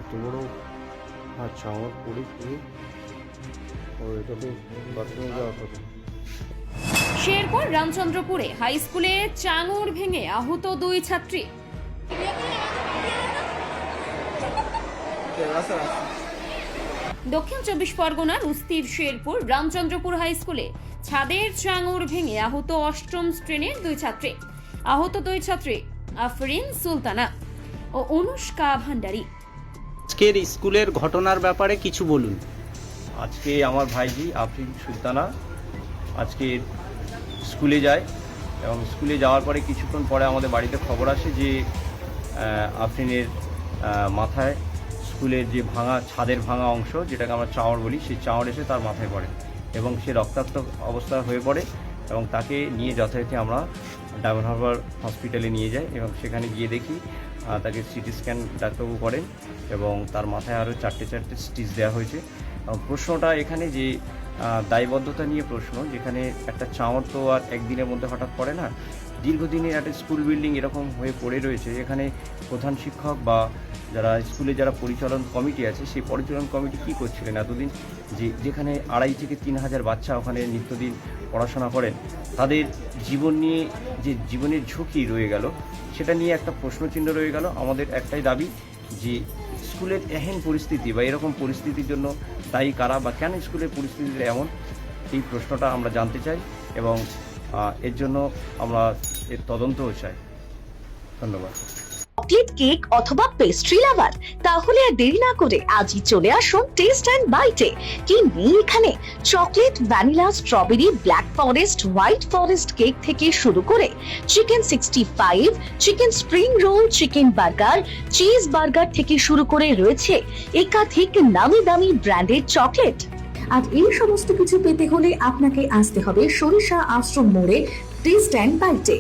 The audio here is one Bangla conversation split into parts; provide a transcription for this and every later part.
এত বড় চাঙড় পড়ে কি ও এটা তো বাথরুমে যাওয়ার কথা। শেরপুর রামচন্দ্রপুরে হাই স্কুলে চাঙড় ভেঙে আহত দুই ছাত্রী। দক্ষিণ চব্বিশ পরগনার উস্তির শেরপুর রামচন্দ্রপুর হাই স্কুলে ছাদের চাঙড় ভেঙে আহত অষ্টম শ্রেণীর দুই ছাত্রী। আহত দুই ছাত্রী আফরিন সুলতানা ও অনুষ্কা ভান্ডারী। আজকের স্কুলের ঘটনার ব্যাপারে কিছু বলুন। আজকে আমার ভাইজি আফরিন সুলতানা আজকে স্কুলে যায় এবং স্কুলে যাওয়ার পরে কিছুক্ষণ পরে আমাদের বাড়িতে খবর আসে যে আফরিনের মাথায় স্কুলের যে ছাদের ভাঙা অংশ, যেটাকে আমরা চাঙড় বলি, সেই চাঙড় এসে তার মাথায় পড়ে এবং সে রক্তাক্ত অবস্থা হয়ে পড়ে এবং তাকে নিয়ে যথারীতি আমরা ডায়মন্ড হারবার হসপিটালে নিয়ে যাই এবং সেখানে গিয়ে দেখি তাকে সিটি স্ক্যান ডাক্তারবাবু করেন এবং তার মাথায় আরও চারটে স্টিচ দেওয়া হয়েছে। প্রশ্নটা এখানে যে দায়বদ্ধতা নিয়ে প্রশ্ন, যেখানে একটা চাঙড় তো আর একদিনের মধ্যে হঠাৎ পড়ে না। দীর্ঘদিনের একটা স্কুল বিল্ডিং এরকম হয়ে পড়ে রয়েছে, এখানে প্রধান শিক্ষক বা যারা স্কুলে যারা পরিচালন কমিটি আছে, সেই পরিচালন কমিটি কী করছিলেন এতদিন, যেখানে 2,500 থেকে 3,000 বাচ্চা ওখানে নিত্যদিন পড়াশোনা করেন, তাদের জীবন নিয়ে যে জীবনের ঝুঁকি রয়ে গেল, সেটা নিয়ে একটা প্রশ্নচিহ্ন রয়ে গেল। আমাদের একটাই দাবি যে স্কুলের এহেন পরিস্থিতি বা এরকম পরিস্থিতির জন্য দায়ী কারা বা কেন স্কুলের পরিস্থিতিটা এমন, এই প্রশ্নটা আমরা জানতে চাই এবং এর জন্য আমরা এর তদন্তও চাই। ধন্যবাদ। চকলেট কেক অথবা পেস্ট্রি লাভার, তাহলে আর দেরি না করে আজই চলে আসুন টেস্ট অ্যান্ড বাইটে। কি নেই এখানে! Chocolate, vanilla, strawberry, black forest, white forest cake থেকে শুরু করে chicken 65, chicken spring roll, chicken burger, cheese burger থেকে শুরু করে রয়েছে একাধিক নামি দামি ব্র্যান্ডের চকলেট। আর এই সমস্ত কিছু পেতে হলে আপনাকে আসতে হবে সরিষা আশ্রম মোড়ে টেস্ট অ্যান্ড বাইটে।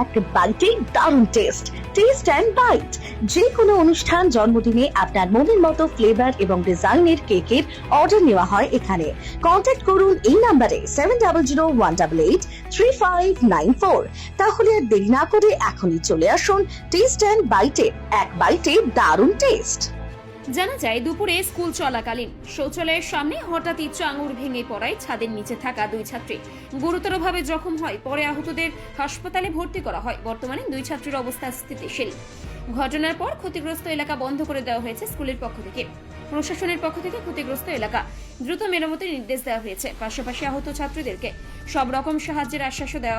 এক বাইটে দারুণ টেস্ট। টেস্ট অ্যান্ড বাইট, যে কোনো অনুষ্ঠান, জন্মদিনে আপনার মনের মতো ফ্লেভার এবং ডিজাইনের কেকের অর্ডার নেওয়া হয় এখানে। কন্ট্যাক্ট করুন এই নাম্বারে 7001883594। তাহলে আর দেরি না করে এখনই চলে আসুন টেস্ট অ্যান্ড বাইটে। এক বাইটে দারুণ টেস্ট। জানা যায় দুপুরে স্কুল চলাকালীন শৌচালয়ের সামনে হঠাৎই চাঙড় ভেঙে পড়ায় ছাদের নিচে থাকা দুই ছাত্রী গুরুতরভাবে জখম হয়। পরে আহতদের হাসপাতালে ভর্তি করা হয়। বর্তমানে দুই ছাত্রীর অবস্থা স্থিতিশীল। ঘটনার পর ক্ষতিগ্রস্ত এলাকা বন্ধ করে দেওয়া হয়েছে স্কুলের পক্ষ থেকে। প্রশাসনের পক্ষ থেকে ক্ষতিগ্রস্ত এলাকা দ্রুত মেরামতের নির্দেশ দেওয়া হয়েছে। পাশাপাশি আহত ছাত্রীদেরকে সব রকম সাহায্যের আশ্বাসও দেওয়া